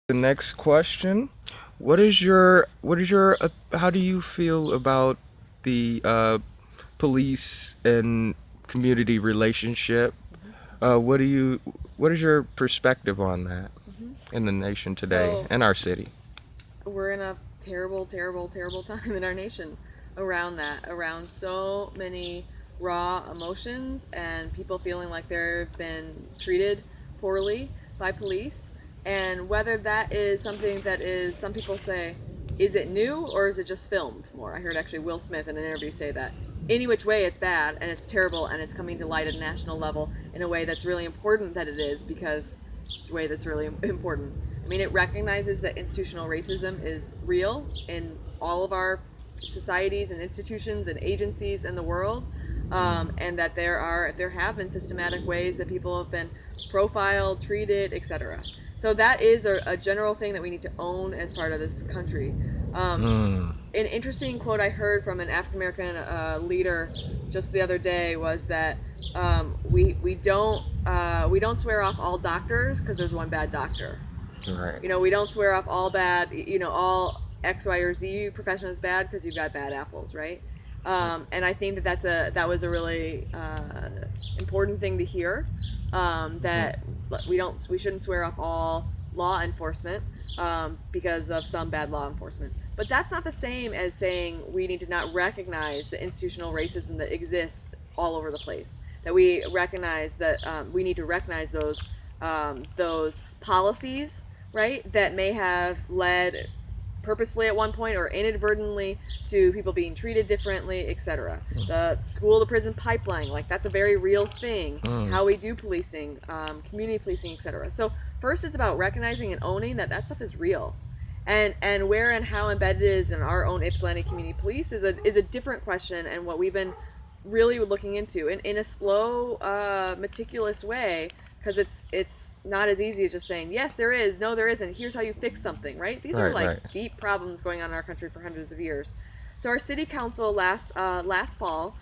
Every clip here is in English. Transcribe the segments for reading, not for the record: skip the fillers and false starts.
The next question: how do you feel about the police and community relationship? What do you what is your perspective on that hmm in the nation today So and our city? we're in a terrible, terrible, terrible time in our nation around that, around so many raw emotions and people feeling like they've been treated poorly by police. And whether that is something that is, some people say, is it new or is it just filmed more? I heard actually Will Smith in an interview say that. Any which way, it's bad and it's terrible and it's coming to light at a national level in a way that's really important that it is because it's a way that's really important. I mean, it recognizes that institutional racism is real in all of our societies and institutions and agencies in the world, and that there have been systematic ways that people have been profiled, treated, etc. So that is a general thing that we need to own as part of this country. Mm, An interesting quote I heard from an African American leader just the other day was that we don't swear off all doctors because there's one bad doctor. right. We don't swear off all bad, all X, Y, or Z profession is bad because you've got bad apples, right? And I think that was a really important thing to hear. Mm, That we shouldn't swear off all law enforcement because of some bad law enforcement. But that's not the same as saying we need to not recognize the institutional racism that exists all over the place. That we recognize that we need to recognize those policies, right, that may have led purposefully at one point or inadvertently to people being treated differently, etc. The school to prison pipeline, like that's a very real thing. mm, How we do policing, community policing, etc. So first, it's about recognizing and owning that that stuff is real, and where and how embedded it is in our own Ypsilanti community police is a different question, and what we've been really looking into in a slow, meticulous way, because it's not as easy as just saying yes there is, no there isn't, here's how you fix something, right? These are right, right. like deep problems going on in our country for hundreds of years. So our city council last fall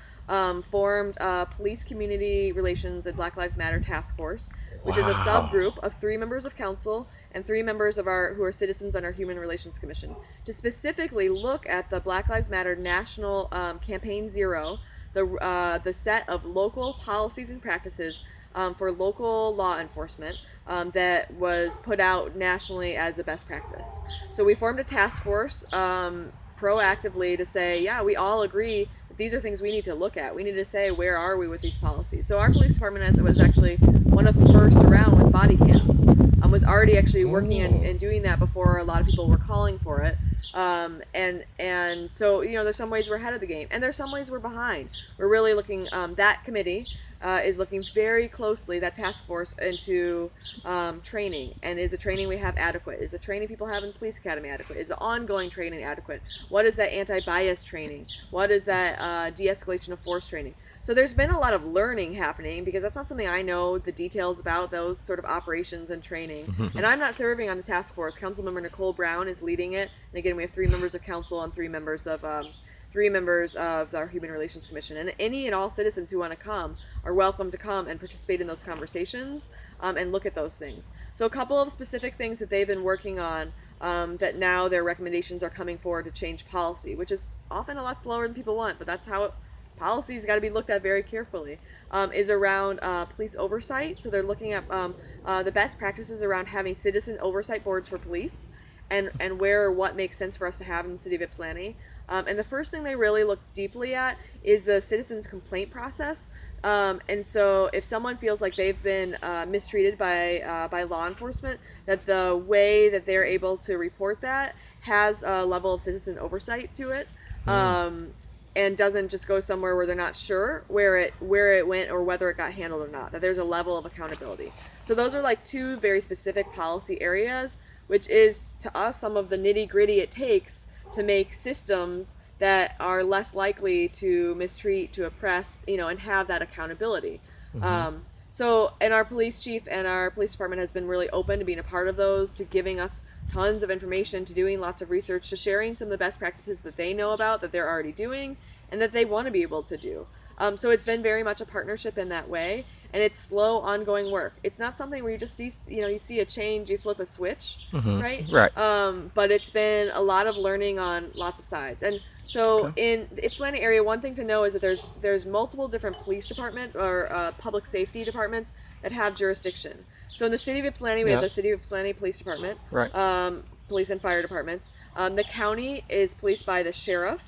formed a police community relations and Black Lives Matter task force, which is a Wow. subgroup of 3 members of council and 3 members of our who are citizens on our Human Relations Commission to specifically look at the Black Lives Matter National Campaign Zero, the set of local policies and practices for local law enforcement that was put out nationally as the best practice. So we formed a task force proactively to say, yeah, we all agree that these are things we need to look at. We need to say, where are we with these policies? So our police department, as it was actually one of the first around with body cams, was already actually working Ooh. and doing that before a lot of people were calling for it. And so there's some ways we're ahead of the game, and there's some ways we're behind. We're really looking. That committee is looking very closely, that task force, into training. And is the training we have adequate? Is the training people have in police academy adequate? Is the ongoing training adequate? What is that anti-bias training? What is that de-escalation of force training? So there's been a lot of learning happening, because that's not something I know the details about, those sort of operations and training. And I'm not serving on the task force. Councilmember Nicole Brown is leading it. And again, we have 3 members of council and 3 members of our Human Relations Commission. And any and all citizens who want to come are welcome to come and participate in those conversations and look at those things. So a couple of specific things that they've been working on, that now their recommendations are coming forward to change policy, which is often a lot slower than people want, but that's how policy's got to be looked at very carefully, is around police oversight. So they're looking at the best practices around having citizen oversight boards for police, and where or what makes sense for us to have in the city of Ypsilanti. And the first thing they really look deeply at is the citizen's complaint process. And so if someone feels like they've been mistreated by law enforcement, that the way that they're able to report that has a level of citizen oversight to it. Mm, And doesn't just go somewhere where they're not sure where it went or whether it got handled or not. That there's a level of accountability. So those are like 2 very specific policy areas, which is to us some of the nitty gritty it takes to make systems that are less likely to mistreat, to oppress, and have that accountability. And our police chief and our police department has been really open to being a part of those, to giving us tons of information, to doing lots of research, to sharing some of the best practices that they know about, that they're already doing, and that they want to be able to do. So it's been very much a partnership in that way. and it's slow, ongoing work. It's not something where you just see, you see a change, you flip a switch, right? Right. But it's been a lot of learning on lots of sides. And so Okay. in the Ypsilanti area, one thing to know is that there's multiple different police department or public safety departments that have jurisdiction. So in the city of Ypsilanti, we have Yeah. the City of Ypsilanti Police Department, Right. police and fire departments. The county is policed by the sheriff.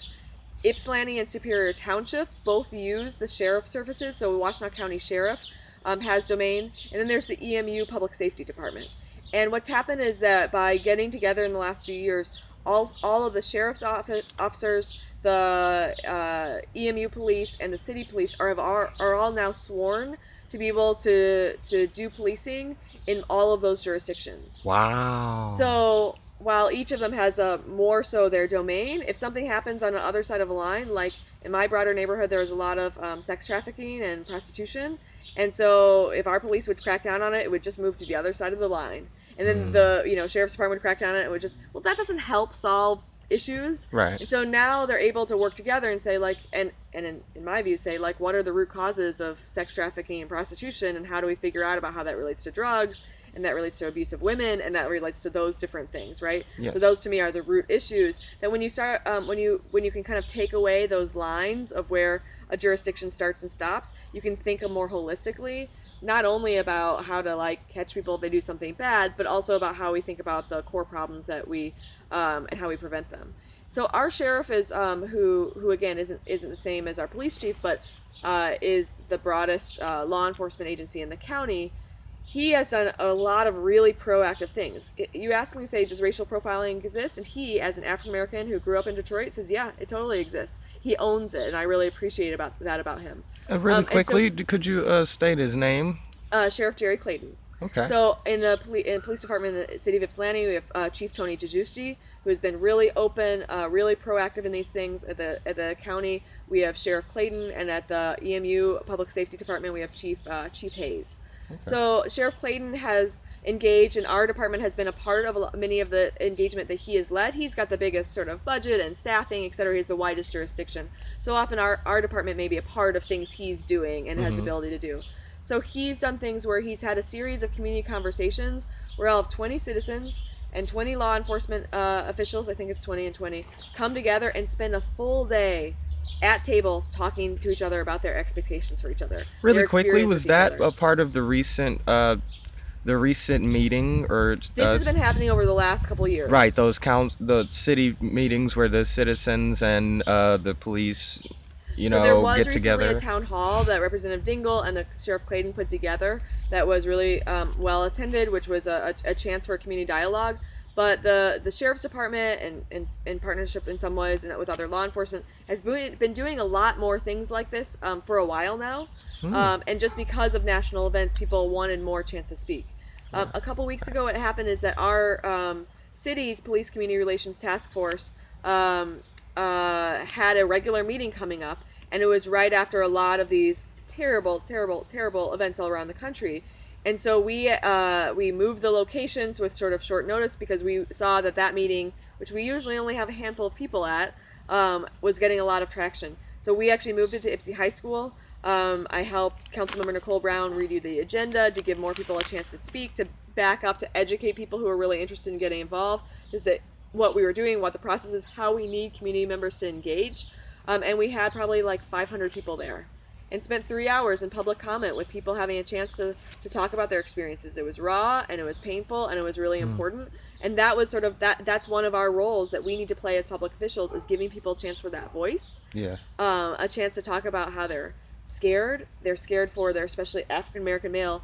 Ypsilanti and Superior Township both use the sheriff services, so Washtenaw County Sheriff has domain, and then there's the EMU Public Safety Department. And what's happened is that by getting together in the last few years, all of the sheriff's officers, the EMU police, and the city police are all now sworn to be able to do policing in all of those jurisdictions. Wow. So while each of them has more so their domain, if something happens on the other side of a line, like in my broader neighborhood, there was a lot of sex trafficking and prostitution. And so if our police would crack down on it, it would just move to the other side of the line. And then the sheriff's department would crack down on it, and it would just, well, that doesn't help solve issues. Right. And so now they're able to work together and say, like, and in my view, say, like, what are the root causes of sex trafficking and prostitution, and how do we figure out about how that relates to drugs, and that relates to abuse of women, and that relates to those different things, right? Yes. So those to me are the root issues. That when you start, when you can kind of take away those lines of where a jurisdiction starts and stops, you can think of more holistically, not only about how to like catch people if they do something bad, but also about how we think about the core problems that we and how we prevent them. So our sheriff is who again isn't the same as our police chief, but is the broadest law enforcement agency in the county. He has done a lot of really proactive things. You ask me, say, does racial profiling exist? And he, as an African American who grew up in Detroit, says, yeah, it totally exists. He owns it, and I really appreciate that about him. Really quickly, and could you state his name? so, Sheriff Jerry Clayton. Okay. So in the police department in the city of Ypsilanti, we have Chief Tony Jajusti, who has been really open, really proactive in these things. At the county, we have Sheriff Clayton, and at the EMU Public Safety Department, we have Chief Hayes. Okay. So Sheriff Clayton has engaged, and our department has been a part of many of the engagement that he has led. He's got the biggest sort of budget and staffing, et cetera. He has the widest jurisdiction. So often our department may be a part of things he's doing and has the ability to do. So he's done things where he's had a series of community conversations where I'll have 20 citizens and 20 law enforcement officials, I think it's 20 and 20, come together and spend a full day at tables talking to each other about their expectations for each other. Really quickly, was that a part of the recent meeting, or this has been happening over the last couple of years? Right, the city meetings where the citizens and the police, so there was get recently together. a town hall that Representative Dingle and the Sheriff Clayton put together that was really well attended, which was a chance for a community dialogue. But the sheriff's department and in partnership in some ways and with other law enforcement has been doing a lot more things like this for a while now. And just because of national events, people wanted more chance to speak. A couple weeks ago, what happened is that our city's police community relations task force had a regular meeting coming up, and it was right after a lot of these terrible events all around the country. And so we moved the locations with sort of short notice because we saw that meeting, which we usually only have a handful of people at, was getting a lot of traction. So we actually moved it to Ypsi High School. I helped Councilmember Nicole Brown review the agenda to give more people a chance to speak, to back up, to educate people who are really interested in getting involved, to say what we were doing, what the process is, how we need community members to engage. And we had probably like 500 people there, and spent 3 hours in public comment with people having a chance to talk about their experiences. It was raw, and it was painful, and it was really important. And that was sort of that's one of our roles that we need to play as public officials, is giving people a chance for that voice. Yeah. A chance to talk about how they're scared. They're scared for their, especially African American male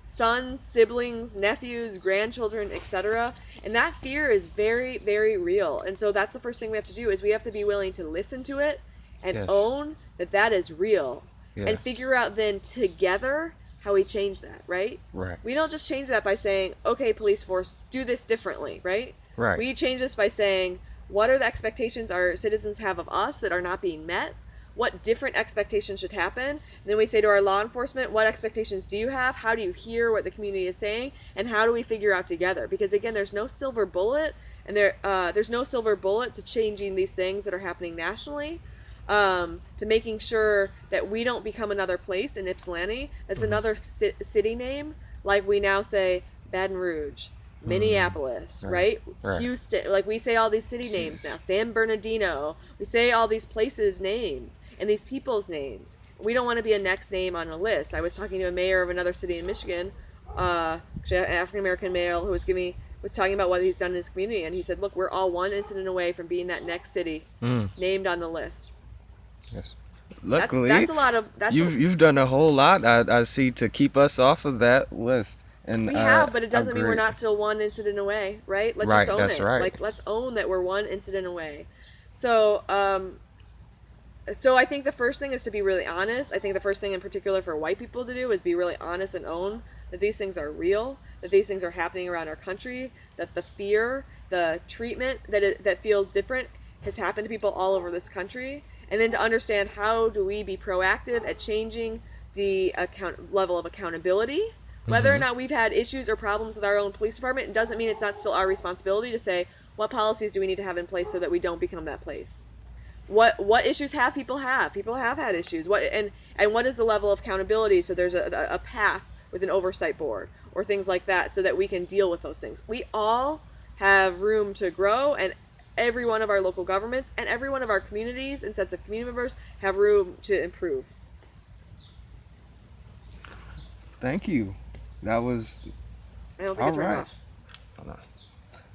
sons, siblings, nephews, grandchildren, etc. And that fear is very, very real. And so that's the first thing we have to do, is we have to be willing to listen to it and own that is real. Yeah. And figure out then together how we change that, right? Right. We don't just change that by saying, okay, police force, do this differently, right? Right. We change this by saying, what are the expectations our citizens have of us that are not being met? What different expectations should happen? And then we say to our law enforcement, what expectations do you have? How do you hear what the community is saying? And how do we figure out together? Because again, there's no silver bullet, and there's no silver bullet to changing these things that are happening nationally. to making sure that we don't become another place in Ypsilanti that's another city name, like we now say Baton Rouge, Minneapolis, right? Right. Houston, like we say all these city names now, San Bernardino, we say all these places' names and these people's names. We don't want to be a next name on a list. I was talking to a mayor of another city in Michigan, actually an African American male, who was talking about what he's done in his community, and he said, "Look, we're all one incident away from being that next city named on the list." Yes. Luckily, That's a lot of. You've done a whole lot. I see, to keep us off of that list. And We have, but it doesn't mean we're agree. not still one incident away, right? Let's Right, just own that's it. right. Like, let's own that we're one incident away. So, so I think the first thing is to be really honest. I think the first thing in particular for white people to do is be really honest and own that these things are real, that these things are happening around our country, that the fear, the treatment that feels different has happened to people all over this country, and then to understand how do we be proactive at changing the level of accountability. Whether or not we've had issues or problems with our own police department, it doesn't mean it's not still our responsibility to say, what policies do we need to have in place so that we don't become that place? What issues have people have? People have had issues. And what is the level of accountability, so there's a path with an oversight board or things like that, so that we can deal with those things. We all have room to grow, and every one of our local governments and every one of our communities and sets of community members have room to improve. Thank you. That was I don't think it turned right. off.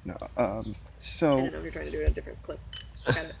No. I So don't know if you're trying to do it on a different clip. Got it.